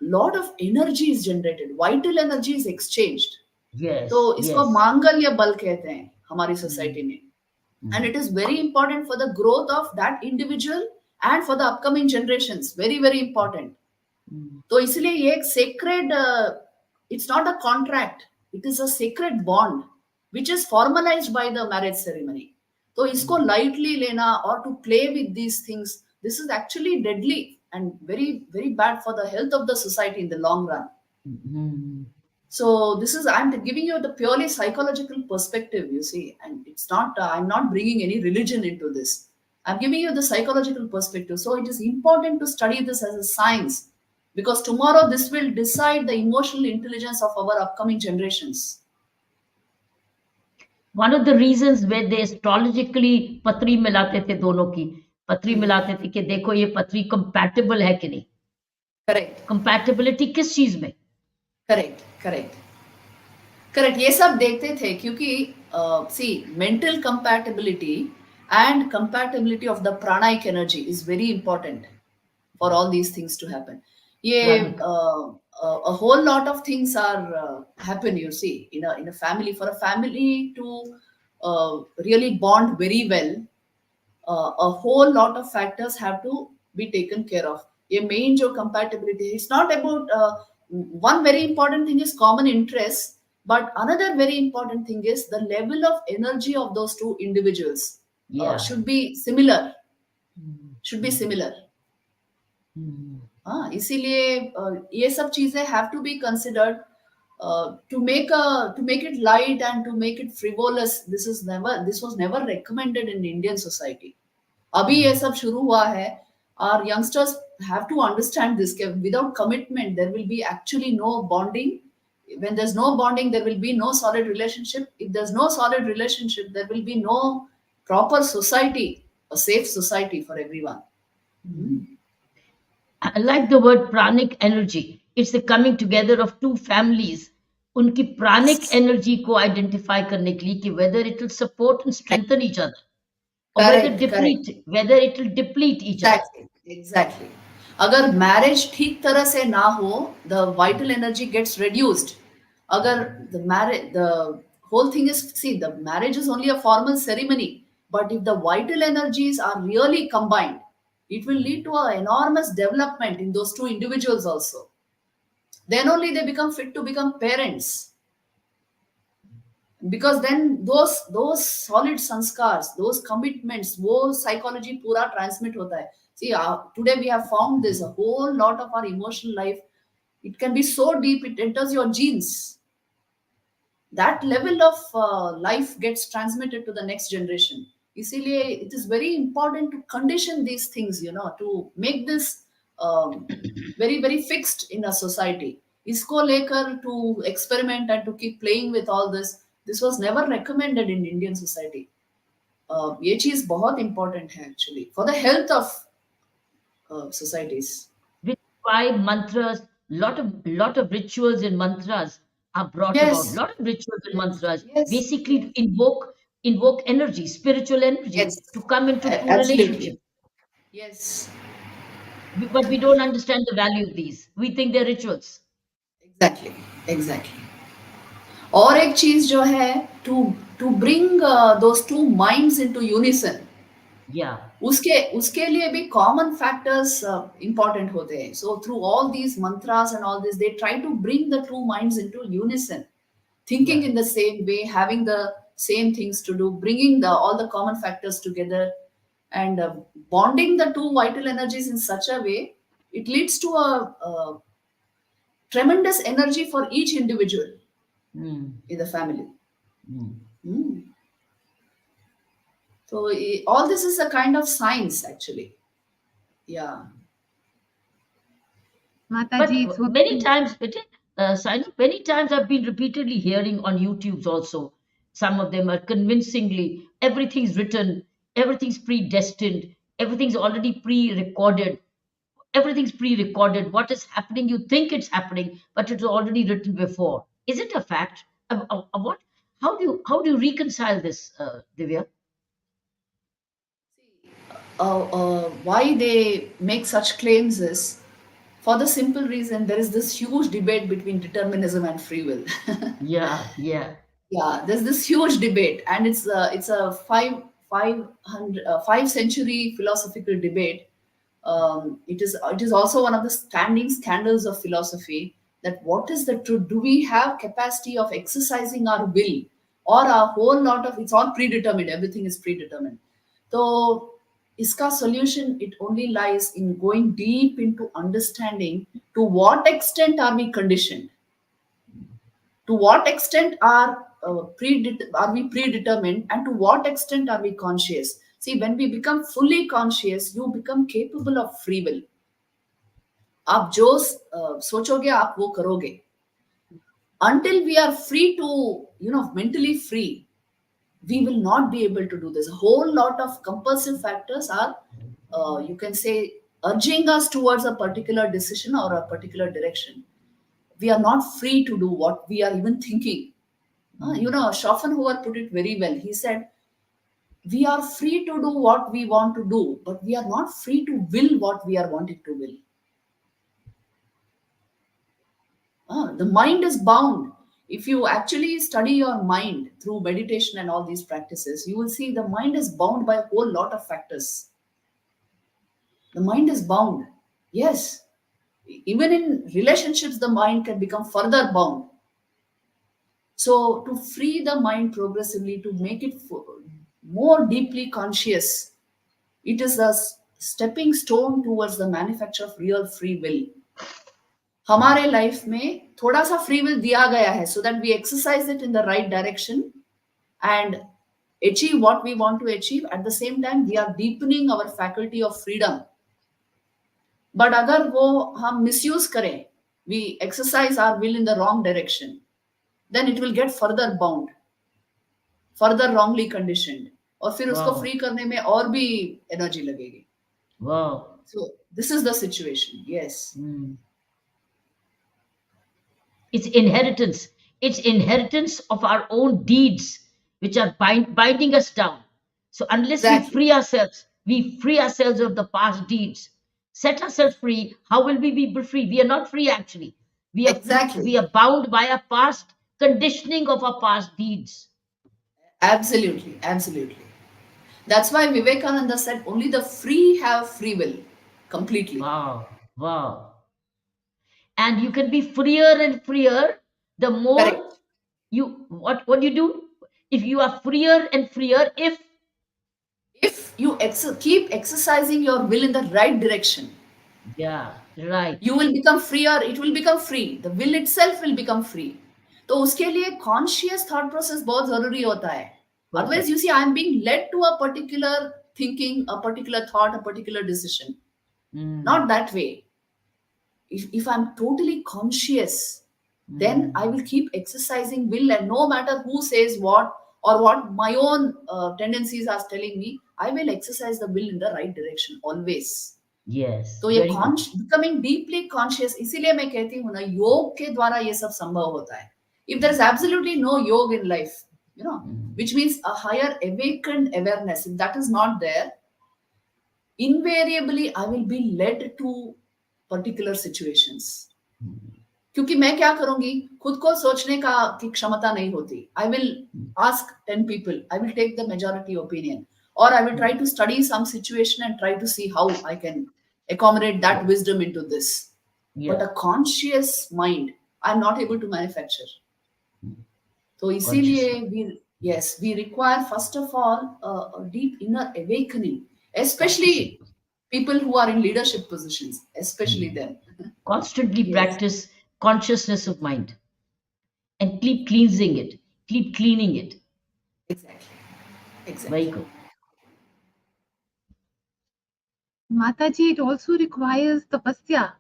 lot of energy is generated, vital energy is exchanged. Yes. तो इसको yes. मांगल्य बल कहते हैं हमारी society में. And it is very important for the growth of that individual and for the upcoming generations. Very, very important. तो इसलिए ये एक sacred, it's not a contract, it is a sacred bond which is formalized by the marriage ceremony. तो इसको lightly लेना or to play with these things, this is actually deadly and very, very bad for the health of the society in the long run. So this is, I'm giving you the purely psychological perspective, you see, and it's not, I'm not bringing any religion into this. I'm giving you the psychological perspective. So it is important to study this as a science, because tomorrow this will decide the emotional intelligence of our upcoming generations. One of the reasons way they astrologically पत्री मिलाते थे दोनों की, पत्री मिलाते थे कि देखो ये पत्री कंपैटिबल है कि नहीं। करेक्ट कंपैटिबिलिटी किस चीज में? करेक्ट करेक्ट करेक्ट, ये सब देखते थे, क्योंकि see mental compatibility and compatibility of the pranic energy is very important for all these things to happen. Yeah, pranic. a whole lot of things are happen. You see, in a family, for a family to really bond very well, a whole lot of factors have to be taken care of. ये main जो compatibility, it's not about one very important thing is common interest, but another very important thing is the level of energy of those two individuals या should be similar. Should be similar. हाँ, इसीलिए ये सब चीजें have to be considered to make it light and to make it frivolous. This was never recommended in Indian society. अभी ये सब शुरू हुआ है. Our youngsters have to understand this. Without commitment, there will be actually no bonding. When there's no bonding, there will be no solid relationship. If there's no solid relationship, there will be no proper society, a safe society for everyone. I like the word pranic energy. It's the coming together of two families. उनकी प्राणिक energy को identify करने के लिए कि whether it will support and strengthen each other, or Correct, correct. whether it will deplete each other. Exactly, exactly. अगर marriage ठीक तरह से ना हो, the vital energy gets reduced. अगर the whole thing is, see, the marriage is only a formal ceremony, but if the vital energies are really combined, it will lead to an enormous development in those two individuals also. Then only they become fit to become parents, because then those solid sanskars, those commitments, वो psychology पूरा transmit होता है. See, today we have found this, a whole lot of our emotional life, it can be so deep, it enters your genes. That level of life gets transmitted to the next generation. इसीलिए it is very important to condition these things, to make this very very fixed in a society. इसको लेकर to experiment and to keep playing with all this was never recommended in Indian society. ये चीज बहुत important है actually for the health of societies. Which is why mantras, lot of rituals and mantras are brought about. Yes, Lot of rituals and yes, mantras yes, basically yes, to invoke energy, spiritual energy, yes, to come into true absolutely. relationship. Yes, But we don't understand the value of these. We think they're rituals. exactly, exactly. और एक चीज जो है, to bring those two minds into unison, Yeah. उसके लिए भी common factors important होते हैं. So through all these mantras and all this, they try to bring the two minds into unison, thinking Yeah. in the same way, having the same things to do, bringing all the common factors together, and bonding the two vital energies in such a way, it leads to a tremendous energy for each individual Mm. in the family. Mm. Mm. So all this is a kind of science, actually. Yeah. Mataji, it's But many okay. times, Saina, many times I've been repeatedly hearing on YouTube's also. Some of them are convincingly, everything's written, everything's predestined, everything's already pre-recorded. Everything's pre-recorded. What is happening, you think it's happening, but it's already written before. Is it a fact? What? How do you reconcile this, Divya? Why they make such claims is for the simple reason there is this huge debate between determinism and free will. Yeah, yeah, Yeah, there's this huge debate, and it's a 5 century philosophical debate. It is also one of the standing scandals of philosophy, that what is the truth? Do we have capacity of exercising our will, or a whole lot of, it's all predetermined? Everything is predetermined. So, iska solution, it only lies in going deep into understanding to what extent are we conditioned. To what extent are we predetermined, and to what extent are we conscious? See, when we become fully conscious, you become capable of free will. आप जो सोचोगे आप वो करोगे. Until we are free to, mentally free, we will not be able to do this. A whole lot of compulsive factors are, you can say, urging us towards a particular decision or a particular direction. We are not free to do what we are even thinking. Schopenhauer put it very well. He said, we are free to do what we want to do, but we are not free to will what we are wanting to will. The mind is bound. If you actually study your mind through meditation and all these practices, you will see the mind is bound by a whole lot of factors. The mind is bound. Yes. Even in relationships, the mind can become further bound. So, to free the mind progressively, to make it more deeply conscious, it is a stepping stone towards the manufacture of real free will. हमारे life में थोड़ा सा free will दिया गया है so that we exercise it in the right direction and achieve what we want to achieve. At the same time, we are deepening our faculty of freedom. But अगर वो हम misuse करें, we exercise our will in the wrong direction, then it will get further bound, further wrongly conditioned, और फिर उसको Wow. free करने में और भी energy लगेगी. Wow. So this is the situation. Yes. It's inheritance. It's inheritance of our own deeds, which are binding us down. So unless Exactly. we free ourselves of the past deeds, set ourselves free, how will we be free? We are not free actually. Exactly. We are bound by our past conditioning of our past deeds. Absolutely. Absolutely. That's why Vivekananda said only the free have free will completely. Wow. Wow. And you can be freer and freer the more Correct. what you do. If you are freer and freer, If you keep exercising your will in the right direction, yeah, right. you will become freer. It will become free. The will itself will become free. तो उसके लिए conscious thought process बहुत जरूरी होता है. Otherwise, you see, I am being led to a particular thinking, a particular thought, a particular decision. Not that way. If I'm totally conscious, then I will keep exercising will, and no matter who says what or what my own tendencies are telling me, I will exercise the will in the right direction always. Yes, तो ये very good. becoming deeply conscious, इसीलिए मैं कहती हूँ ना, योग के द्वारा ये सब संभव होता है. If there is absolutely no yoga in life, which means a higher awakened awareness, if that is not there, invariably I will be led to particular situations. क्योंकि मैं क्या करूंगी, खुद को सोचने का की क्षमता नहीं होती. I will ask 10 people, I will take the majority opinion, or I will try to study some situation and try to see how I can accommodate that wisdom into this. But a conscious mind, I'm not able to manufacture. तो इसीलिए we require first of all a deep inner awakening, especially people who are in leadership positions, especially them. Constantly practice consciousness of mind and keep cleansing it, keep cleaning it. Exactly. Very good. Mataji, it also requires tapasya.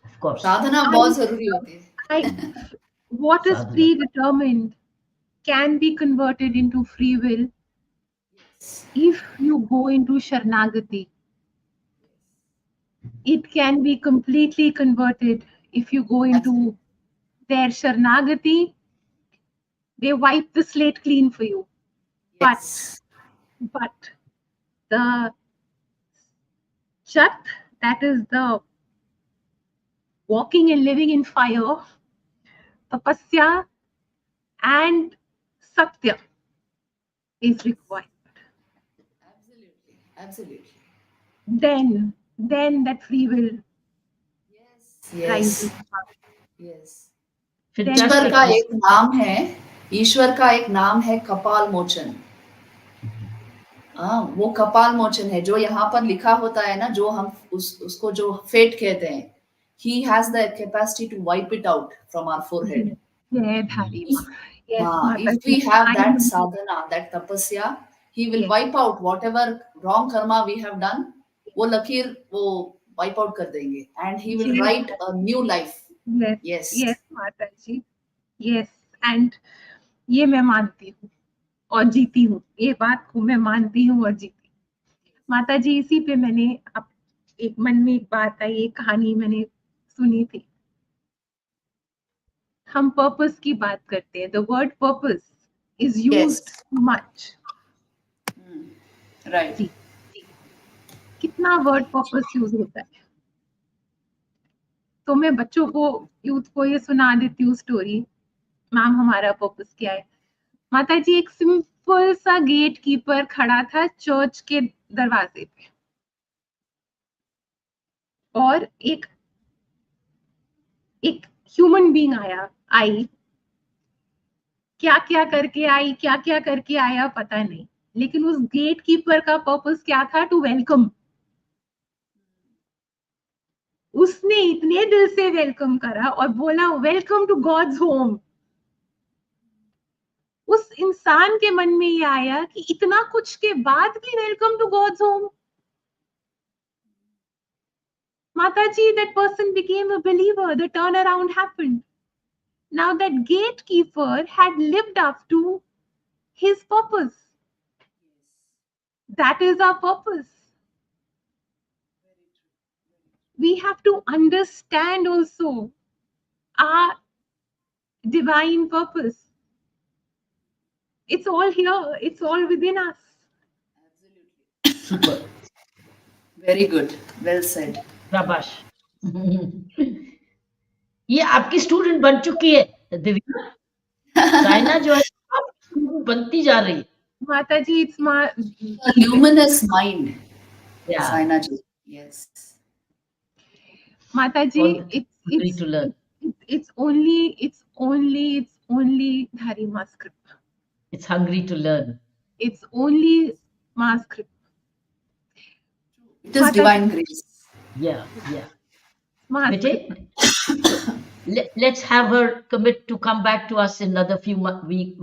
Of course. साधना बहुत जरूरी होती है. What is predetermined can be converted into free will if you go into Sharanagati. It can be completely converted if you go into their Sharanagati. They wipe the slate clean for you. Yes. But the Chat, that is the walking and living in fire, tapasya and satya is required. Absolutely. Then that free will Yes. rises. Yes. Fantastic. ईश्वर का एक नाम है कपाल मोचन. वो कपाल मोचन है जो यहाँ पर लिखा होता है ना, जो हम उसको जो फेट कहते हैं. He has the capacity to wipe it out from our forehead. Jai Dhari Ma. If, Yes, if Mataji. we have I that will do. sadhana, that tapasya, he will Yes, wipe out whatever wrong karma we have done. वो लकीर वो wipe out कर देंगे, and he will Jai write a Dhari. new life. Yes, Yes. yes, Mataji. Yes, and ये मैं मानती हूँ और जीती हूँ, ये बात को मैं मानती हूँ और जीती हूँ। माता जी, इसी पे मैंने अब एक मन में एक बात आई, एक कहानी मैंने सुनी थी। हम पर्पस की बात करते हैं, the word purpose is Yes. Used much. Right. जी, कितना वर्ड पर्पस यूज होता है। तो मैं बच्चों को, यूथ को ये सुना देती हूँ स्टोरी। मैम, हमारा पर्पस क्या है? माता जी, एक सिंपल सा गेट कीपर खड़ा था चर्च के दरवाजे पे, और एक एक ह्यूमन बीइंग आई, क्या क्या करके आई, क्या क्या करके आया पता नहीं, लेकिन उस गेट कीपर का पर्पस क्या था? To welcome. उसने इतने दिल से वेलकम करा और बोला, वेलकम टू गॉड्स होम। उस इंसान के मन में ये आया कि इतना कुछ के बाद भी welcome to God's home. Mataji, that person became a believer. The turnaround happened. Now that gatekeeper had lived up to his purpose. That is our purpose. We have to understand also our divine purpose. It's all here. It's all within us. Super. Very good. Well said. शाबाश। ये आपकी student बन चुकी है दिव्या। साइना जो है आपकी student बनती जा रही है। Mataji, it's my A luminous mind, या Sainaji. Yes. All Mataji, the hungry to learn. it's only Dharima script. It's hungry to learn. It's only Ma script. It is Mataji, divine grace. Yeah, yeah. Ma script. Bete, so let's have her commit to come back to us in another few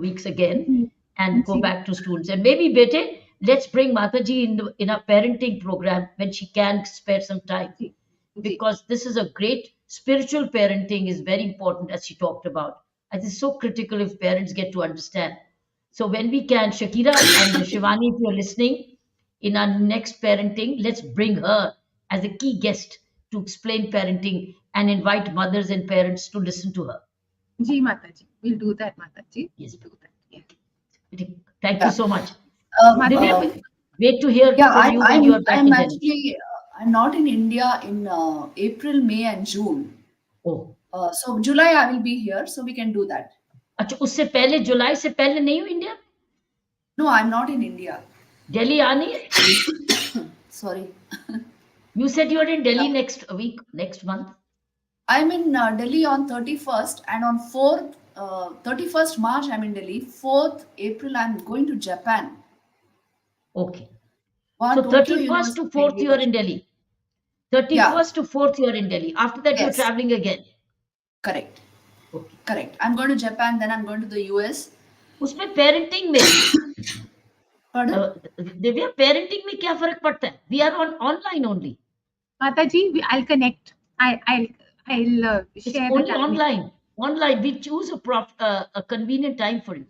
weeks again and go Ji, back to students. And maybe, Bete, let's bring Mataji in a parenting program when she can spare some time, ji, ji. because this is a great spiritual parenting is very important, as she talked about. I think it's so critical if parents get to understand. So when we can, Shakira and Shivani, if you're listening, in our next parenting, let's bring her as a key guest to explain parenting and invite mothers and parents to listen to her. Ji, Mataji. We'll do that, Mataji. Yes. We'll do that. Yeah. Thank Yeah. you so much. Mataji, Divya, wait to hear Yeah, from you when you are back I'm in Delhi. actually I'm not in India in April, May, and June. Oh, So July I will be here, so we can do that. अच्छा, उससे पहले जुलाई से पहले नहीं हो India? No, I'm not in India. Delhi आनी है? Sorry. You said you are in Delhi next week, next month. I'm in Delhi on 31st, and on 4th, 31st March I'm in Delhi. 4th April I'm going to Japan. Okay. One So Tokyo 31st to University 4th you are in leadership. Delhi. Yeah, 31st to 4th you are in Delhi. After that you're yes, traveling again. correct, Okay. correct. I'm going to Japan, then I'm going to the US. उसमें parenting में Pardon? Divya parenting में क्या फर्क पड़ता है? We are on online only. Mataji, I'll connect. I'll It's share the only timing. online. Online. We choose a convenient time for you.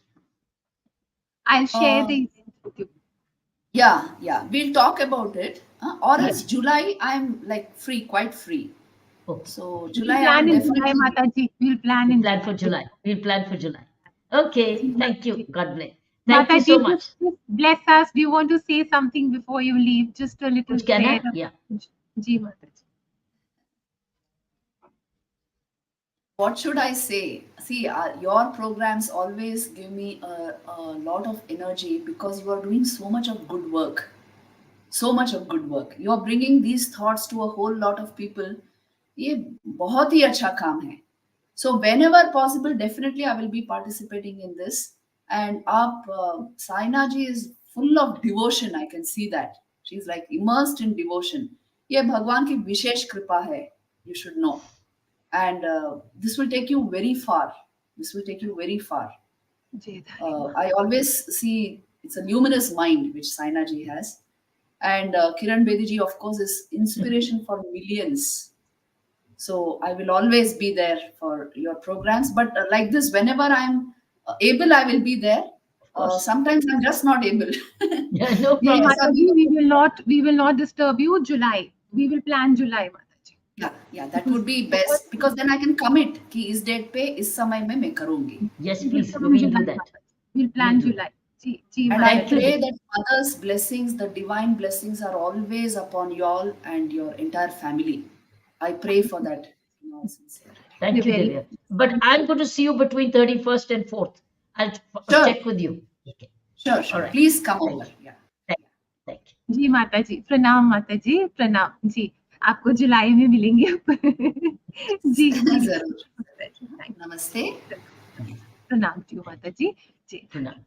I'll share Uh, the event with you. yeah. We'll talk about it. Or else Yes. July I'm like free, quite free. Okay. So We'll July I plan will in July, definitely. Mataji. We'll plan We'll in plan for July. July. We'll plan for July. Okay. Ji, Thank you. Mataji. God bless. Thank you so Mataji, much. just bless us. Do you want to say something before you leave? Just a little कुछ कहना prayer. है? Yeah. Ji, Mataji. What should I say? See, your programs always give me a lot of energy because you are doing so much of good work. So much of good work. You are bringing these thoughts to a whole lot of people. ये बहुत ही अच्छा काम है. So whenever possible, definitely I will be participating in this. And Saina ji is full of devotion. I can see that. She's like immersed in devotion. ये भगवान की विशेष कृपा है. You should know. And this will take you very far. This will take you very far. Ji I always see it's a luminous mind which Saina ji has. And Kiran Bedi ji, of course, is inspiration for millions. So I will always be there for your programs. But like this, whenever I'm able, I will be there. Of course. Sometimes I'm just not able. Yeah, no ji problem. माता जी, we will not disturb you. July, we will plan July, माता जी. Yeah, that would be best because then I can commit कि इस date पे इस समय में मैं करूंगी. Yes, We will please. plan We'll do July, that. माता जी. We'll plan We'll do July. Ji ji And I माता Thank you. Ji. pray that mother's blessings, the divine blessings, are always upon y'all and your entire family. I pray for that in all sincerity. Thank you, Very Divya. But I'm going to see you between 31st and 4th. I'll Sure. check with you. Okay. Sure. All right. Please come Thank over. you. Yeah. Thank you. जी माता जी, प्रणाम माता जी, प्रणाम जी. आपको जुलाई में मिलेंगे. जी जी जरूर. माता जी, thank you. Namaste. प्रणाम जी माता जी. जी Pranam.